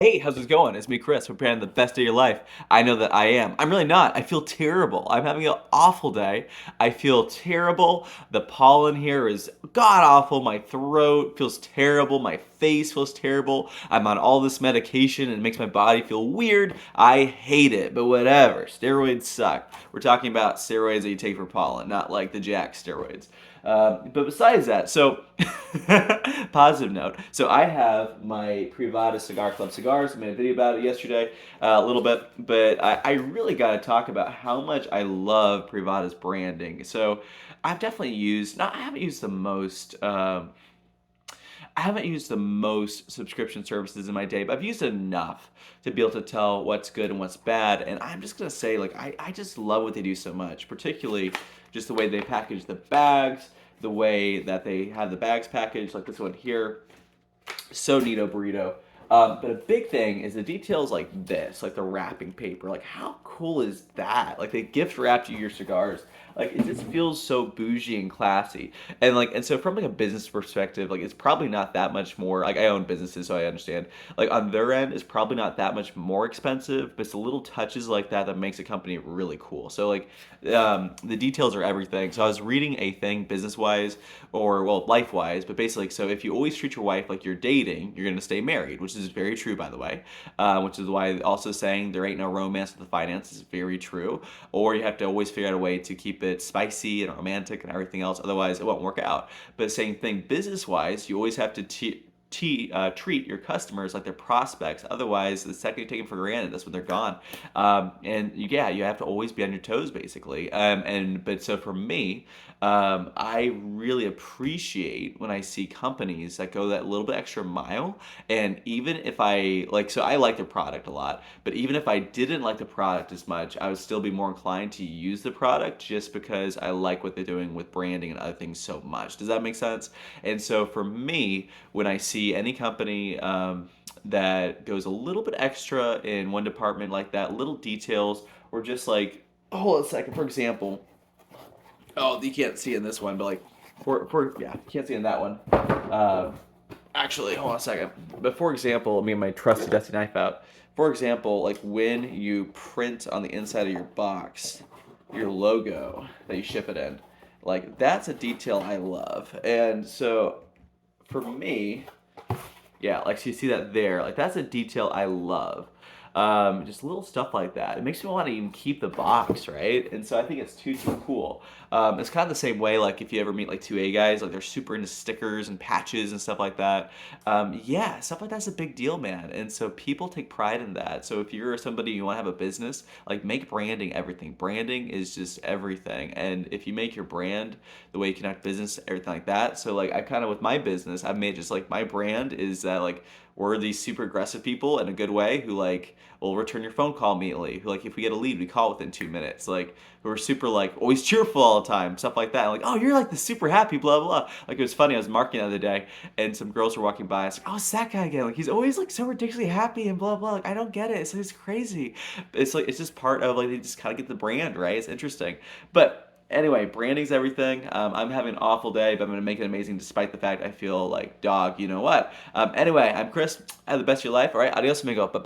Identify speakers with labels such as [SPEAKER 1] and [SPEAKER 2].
[SPEAKER 1] Hey, how's it going? It's me, Chris. Preparing the best day of your life. I know that I am. I'm really not. I feel terrible. I'm having an awful day. I feel terrible. The pollen here is god awful. My throat feels terrible. My face feels terrible. I'm on all this medication and it makes my body feel weird. I hate it, but whatever. Steroids suck. We're talking about steroids that you take for pollen, not like the Jack steroids. But besides that, so positive note. So I have my Privada Cigar Club cigars. I made a video about it yesterday, a little bit, but I really got to talk about how much I love Privada's branding. So I've definitely used. Not, I haven't used the most. I haven't used the most subscription services in my day, but I've used enough to be able to tell what's good and what's bad. And I'm just gonna say, like, I just love what they do so much, particularly just the way they package the bags, the way that they have the bags packaged, like this one here. So neato burrito. But a big thing is the details like this, like the wrapping paper. Like, how cool is that? Like, they gift wrapped you your cigars. Like, it just feels so bougie and classy. And so from like a business perspective, like it's probably not that much more. Like, I own businesses, so I understand. Like, on their end, it's probably not that much more expensive, but it's the little touches like that that makes a company really cool. So like, the details are everything. So I was reading a thing business wise, or well, life wise, but basically, so if you always treat your wife like you're dating, you're gonna stay married, which is very true, by the way. Which is why also saying there ain't no romance with the finance is very true. Or you have to always figure out a way to keep it spicy and romantic and everything else. Otherwise, it won't work out. But same thing, business wise, you always have to treat your customers like they're prospects. Otherwise, the second you take them for granted, that's when they're gone. Yeah, you have to always be on your toes, basically. But so for me, I really appreciate when I see companies that go that little bit extra mile. And even if I like, so I like their product a lot, but even if I didn't like the product as much, I would still be more inclined to use the product just because I like what they're doing with branding and other things so much. Does that make sense? And so for me, when I see any company that goes a little bit extra in one department like that, little details, or just like, oh, hold on a second, for example, oh, you can't see in this one, but like, yeah, you can't see in that one. Uh, Actually, hold on a second. But for example, let me get my trusty dusty knife out. For example, like when you print on the inside of your box your logo that you ship it in, like that's a detail I love. And so for me, yeah, like so you see that there, like that's a detail I love. Just little stuff like that. It makes me want to even keep the box, right? And so I think it's too cool. It's kind of the same way, like if you ever meet like 2A guys, like they're super into stickers and patches and stuff like that. Yeah, stuff like that's a big deal, man. And so people take pride in that. So if you're somebody you want to have a business, like make branding everything. Branding is just everything. And if you make your brand the way you connect business, everything like that. So like I kind of with my business, I've made just like my brand is that like we're these super aggressive people in a good way who like will return your phone call immediately. Who like if we get a lead, we call within 2 minutes. Like who are super like always cheerful all the time, stuff like that. Like oh, you're like the super happy, blah blah. Like it was funny. I was marketing the other day, and some girls were walking by. I was like, oh, it's that guy again. Like he's always like so ridiculously happy and blah blah. Like I don't get it. It's crazy. It's like it's just part of like they just kind of get the brand right. It's interesting, but. Anyway, branding's everything. I'm having an awful day, but I'm gonna make it amazing despite the fact I feel like dog. You know what? Anyway, I'm Chris. Have the best of your life. All right, adios, amigo. Bye.